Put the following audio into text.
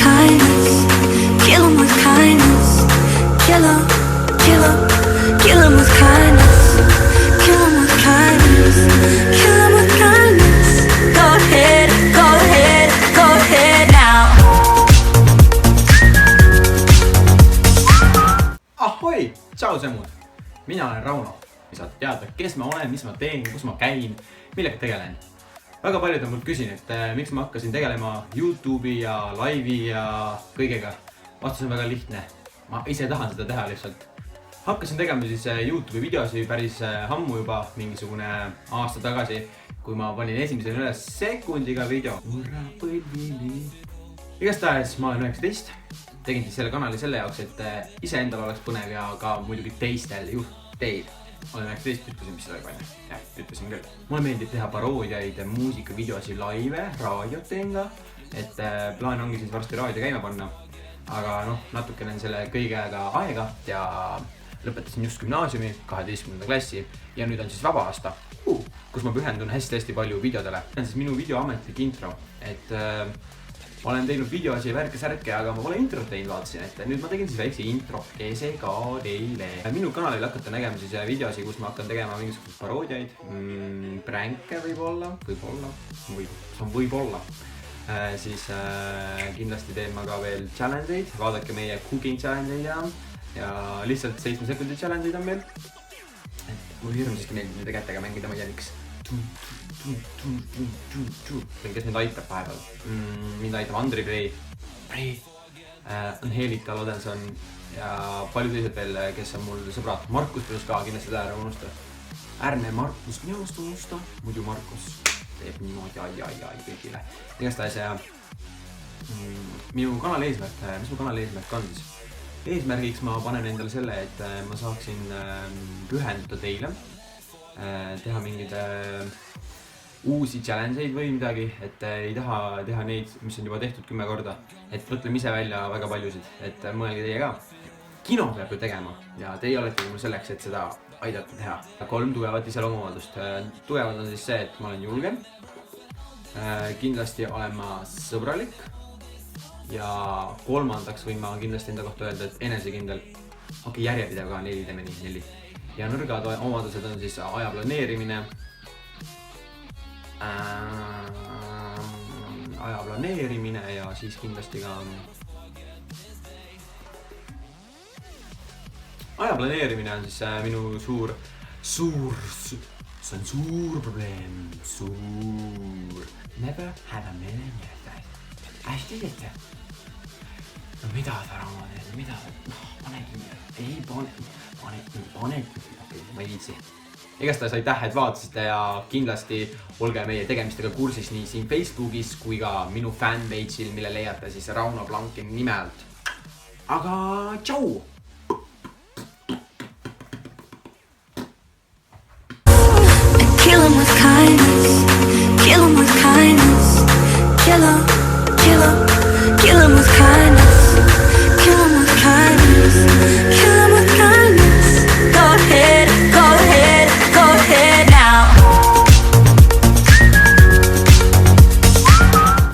kindness. Kill 'em with kindness. Kill 'em, kill 'em, kill 'em with kindness. Kill 'em with kindness. Kill 'em with kindness. Go ahead, go ahead, go ahead now. Ahoi! Tšau Semud! Mina olen Rauno. Saad teada, kes ma olen, mis ma teen, kus ma käin, millega tegelen. Väga paljud on mult küsin, et miks ma hakkasin tegelema YouTube'i ja laivi ja kõigega. Vastus on väga lihtne. Ma ise tahan seda teha lihtsalt. Hakkasin tegema siis YouTube'i videosi päris ammu juba, mingisugune aasta tagasi, kui ma panin esimesel üles sekundiga video. Igastahes ma olen 19. Tegin siis selle kanali selle jaoks, et iseendal oleks põnev ja ka muidugi teistel teil. Olen 19, ütlesin, mis seda juba enne. Jah, ütlesin küll. Mulle meeldib teha paroodiaid, muusikavideosi, laive, raadiot teen ka. Et plaan ongi siis varsti raadio käima panna. Aga natukene on selle kõigega aega ja lõpetasin just gümnaasiumi 12. klassi ja nüüd on siis vaba aasta, kus ma pühendun hästi palju videodele. See on siis minu video ametlik intro, et ma olen teinud videosi ja värke-särke, aga ma pole introt teinud, vaatasin, et nüüd ma tegin siis väikse introkese ka teile. Minu kanalil hakkate nägema siis videosi, kus ma hakkan tegema mingisugused paroodiaid, pränke võib-olla. Siis kindlasti teen ma ka veel challenge-eid, vaadake meie cooking challenge-eid ja lihtsalt 7 sekundi challenge-eid on meil. Mul hirmsasti meeldib nende kätega mängida, ma ei tea miks. Kes mind aitab vahepeal? Mind aitab Andri Prei, Angelika Lodenson ja palju teised veel, kes on mul sõbrad. Markus plus ka, kindlasti seda ära unusta. Ärme Markus minust unusta, muidu Markus teeb niimoodi ai kõigile. Igastahes minu kanali eesmärk, mis mu kanali eesmärk on siis? Eesmärgiks ma panen endale selle, et ma saaksin pühenduda teile, teha mingeid uusi challenge-eid või midagi, et ei taha teha neid, mis on juba tehtud 10 korda, et võtleme ise välja väga paljusid, et mõelge teie ka. Kino peab ju tegema ja teie olete mul selleks, et seda aidata teha. 3 tugevat iseloomuomadust. Tugevad on siis see, et ma olen julge, kindlasti olen ma sõbralik ja kolmandaks võin ma kindlasti enda kohta öelda, et enesekindel. Okei, järjepidev ka, 4 teeme nii, 4. Ja nõrgad omadused on siis aja planeerimine, ja siis kindlasti ka aja planeerimine on siis minu suur, see on suur probleem, never have a million years. Hästi tehti. No mida ta Rauno teed, mida pane, ma ei viitsi. Igastahes aitäh, et vaatasite ja kindlasti olge meie tegemistega kursis nii siin Facebookis kui ka minu fanpage'il, mille leiate siis Rauno Blankin nime alt. Aga tšau! Kill 'em with kindness. Kill 'em with kindness. Kill 'em, kill 'em, kill 'em with kindness. Kill 'em with kindness.